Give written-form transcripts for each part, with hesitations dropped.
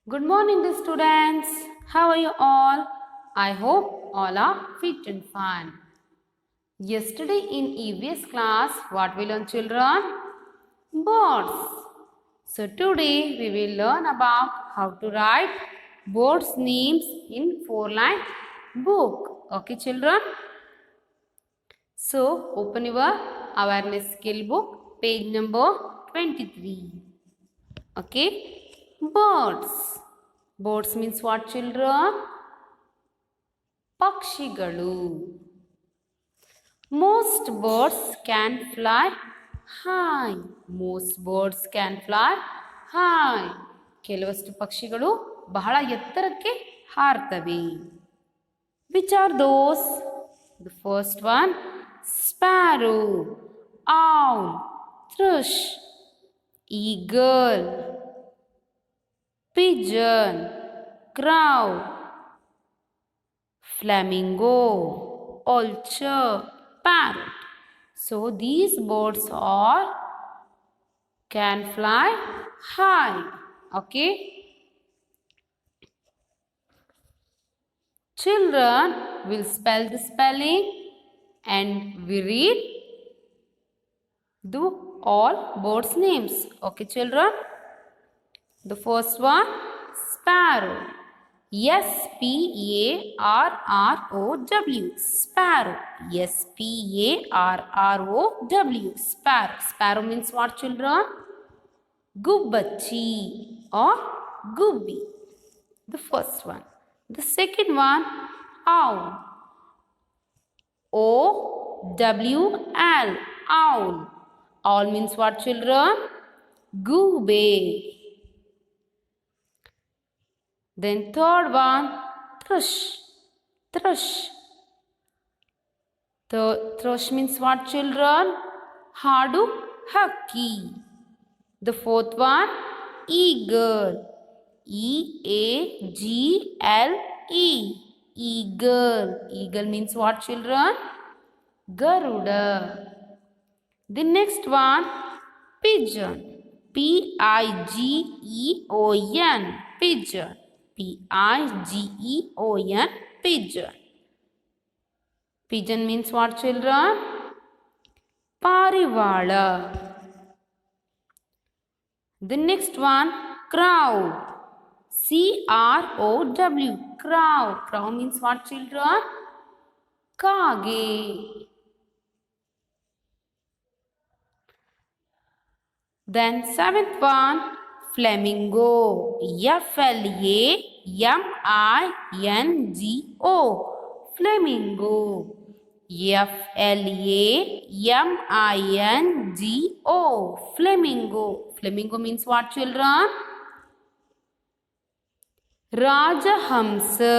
Good morning, dear students. How are you all? I hope all are fit and fine. Yesterday in EVS class, what we learned, children? Birds. So today we will learn about how to write birds' names in 4-line book. Okay, children? So open your awareness skill book, page number 23. Okay, birds. Birds means what, children? ಪಕ್ಷಿಗಳು. Most birds can fly high. Most birds can fly high. ಕೆಲವಷ್ಟು ಪಕ್ಷಿಗಳು ಬಹಳ ಎತ್ತರಕ್ಕೆ ಹಾರ್ತವೆ. Which are those? The first one, sparrow, owl, thrush, eagle, pigeon, crow, flamingo, vulture, parrot. So these birds can fly high. Okay. Children will spell the spelling and we read the all birds names. Okay, children. The first one, sparrow. S-P-A-R-R-O-W. Sparrow. S-P-A-R-R-O-W. Sparrow. Sparrow means what, children? Gubbachi or gubbi. The first one. The second one, owl. O-W-L. Owl. Owl means what, children? Goobe. Then third one, thrush. Thrush. Thrush means what, children? Hadu Haki. The fourth one, eagle. E-A-G-L-E. Eagle. Eagle means what, children? Garuda. The next one, pigeon. P-I-G-E-O-N. Pigeon. P-I-G-E-O-N. Pigeon. Pigeon means what, children? Parivala. The next one, crow. C-R-O-W. Crow. Crow means what, children? Kage. Then seventh one, flamingo. F-L-A-M-I-N-G-O. Flamingo. F-L-A-M-I-N-G-O. Flamingo. Flamingo means what, children? Rajahamsa.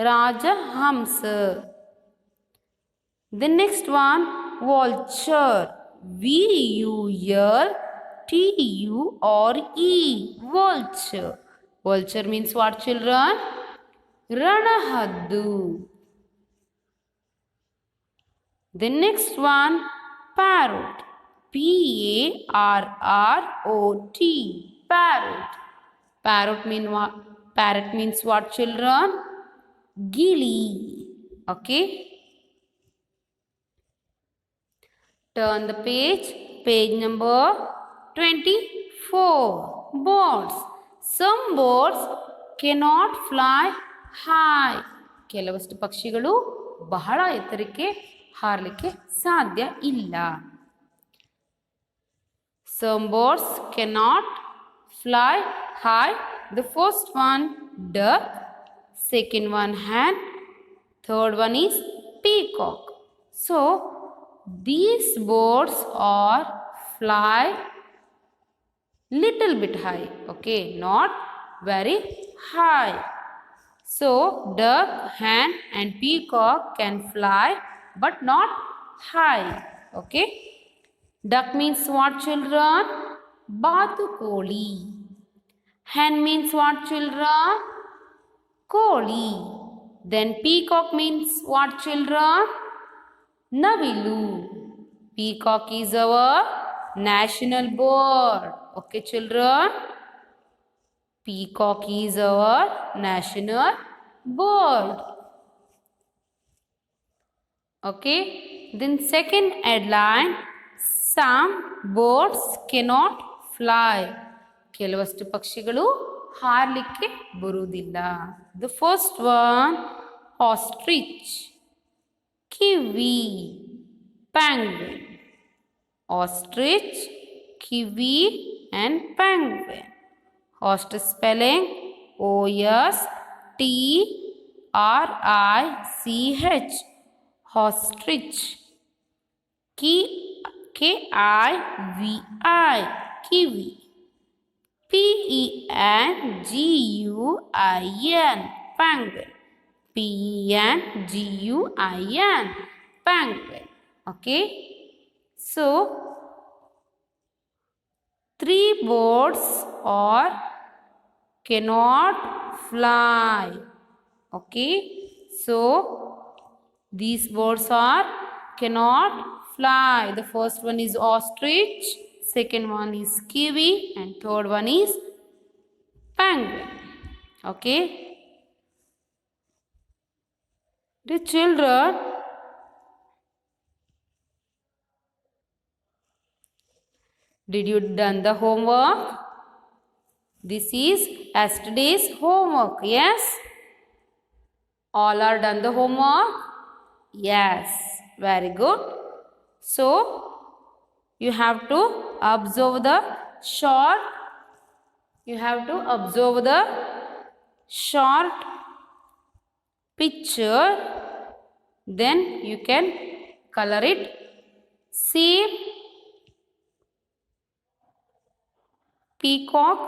Rajahamsa. The next one, vulture. V-U-L-T-U-R-E. Vulture. Vulture means what, children? Ranahaddu. The next one, parrot. P-A-R-R-O-T. Parrot. Parrot means what, children? Gili. Okay. Turn the page. Page number 24. Birds. Some birds cannot fly high. ಕೆಲವಷ್ಟು ಪಕ್ಷಿಗಳು ಬಹಳ ಎತ್ತರಕ್ಕೆ ಹಾರಲಿಕ್ಕೆ ಸಾಧ್ಯ ಇಲ್ಲ. Some birds cannot fly high. The first one, duck. Second one, hen. Third one is peacock. So these birds fly little bit high. Okay, not very high. So duck, hen and peacock can fly but not high. Okay. Duck means what, children? Batukoli. Hen means what, children? Koli. Then peacock means what, children? Navilu. Peacock is our national bird. Okay, children. Peacock is our national bird. Okay. Then second headline, some birds cannot fly. ಕೆಲವಷ್ಟು ಪಕ್ಷಿಗಳು ಹಾರಲಿಕ್ಕೆ ಬರುವುದಿಲ್ಲ. The first one, ostrich, kiwi, penguin. Ostrich, kiwi and penguin. Ostrich spelling O-S-T-R-I-C-H. Ostrich. K-I-V-I. Kiwi. P-E-N-G-U-I-N. Penguin. P-E-N-G-U-I-N. Penguin. Okay. So, 3 birds are cannot fly. Okay. So, these birds are cannot fly. The first one is ostrich, second one is kiwi, and third one is penguin. Okay. The children, did you done the homework? This is yesterday's homework. Yes? All are done the homework? Yes. Very good. So, you have to observe the short. You have to observe the short picture. Then you can color it. Same peacock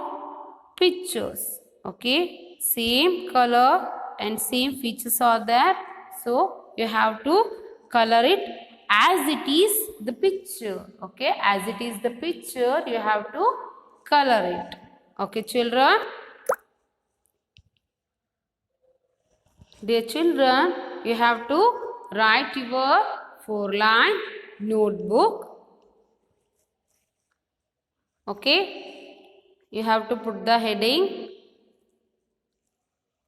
pictures. Okay. Same color and same features are there. So, you have to color it as it is the picture. Okay. As it is the picture, you have to color it. Okay, children. Dear children, you have to write your 4-line notebook. Okay. You have to put the heading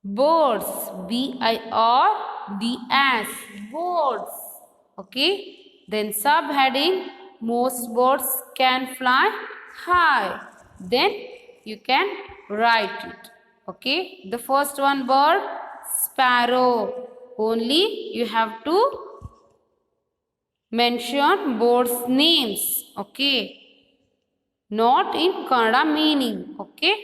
birds, B-I-R-D-S, birds. Okay. Then subheading, most birds can fly high. Then you can write it. Okay. The first one bird, sparrow. Only you have to mention birds names. Okay. Not in Kannada meaning. Okay.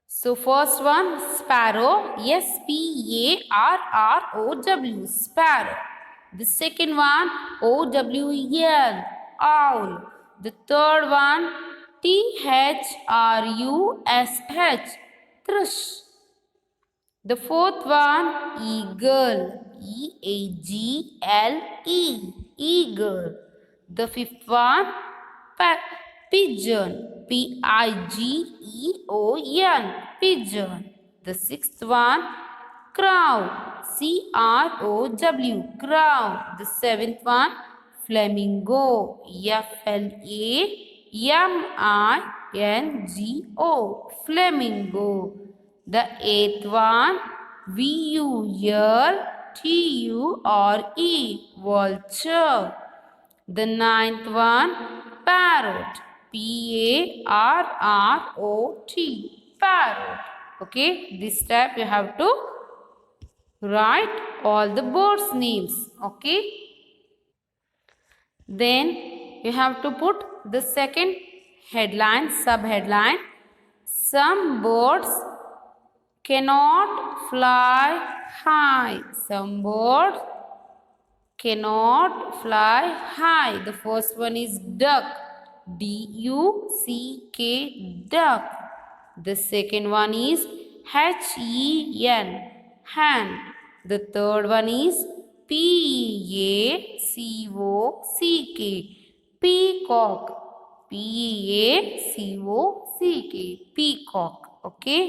So first one, sparrow, S-P-A-R-R-O-W, sparrow. The second one, O-W-E-L, owl. The third one, T-H-R-U-S-H, thrush. The fourth one, eagle, E-A-G-L-E, eagle. The fifth one, pigeon, P-I-G-E-O-N, pigeon. The sixth one, crow, C-R-O-W, crow. The seventh one, flamingo, F-L-A-M-I-N-G-O, flamingo. The eighth one, V-U-L-T-U-R-E, vulture. The ninth one, parrot, P-A-R-R-O-T, parrot. Okay, this step you have to write all the birds' names. Okay. Then you have to put the second headline, subheadline. Some birds cannot fly high. Some birds cannot fly high. The first one is duck, D-U-C-K, duck. The second one is H-E-N, hen. The third one is P-E-A-C-O-C-K, peacock, P-E-A-C-O-C-K, peacock. Okay.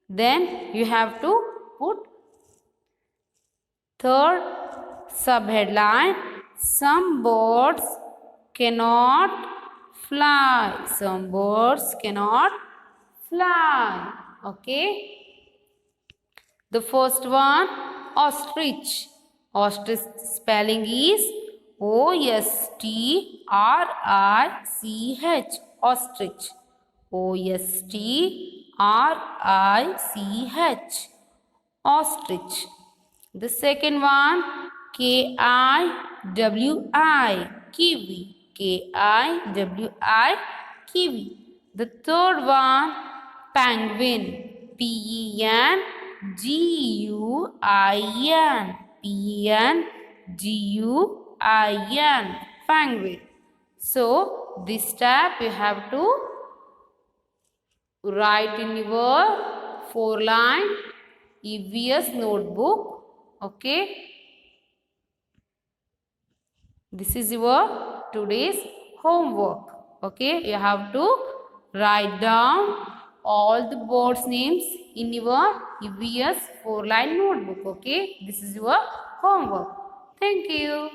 Then you have to put third subheadline, some birds cannot fly. Some birds cannot fly. Okay. The first one, ostrich. Ostrich spelling is OSTRICH. Ostrich. OSTRICH. Ostrich. The second one, KIWI. Kiwi. KIWI. Kiwi. The third one, penguin. PENGUIN. PENGUIN. Penguin. So this step you have to write in your 4-line EVS notebook. Okay. This is your today's homework. Okay. You have to write down all the birds' names in your EVS 4-line notebook. Okay. This is your homework. Thank you.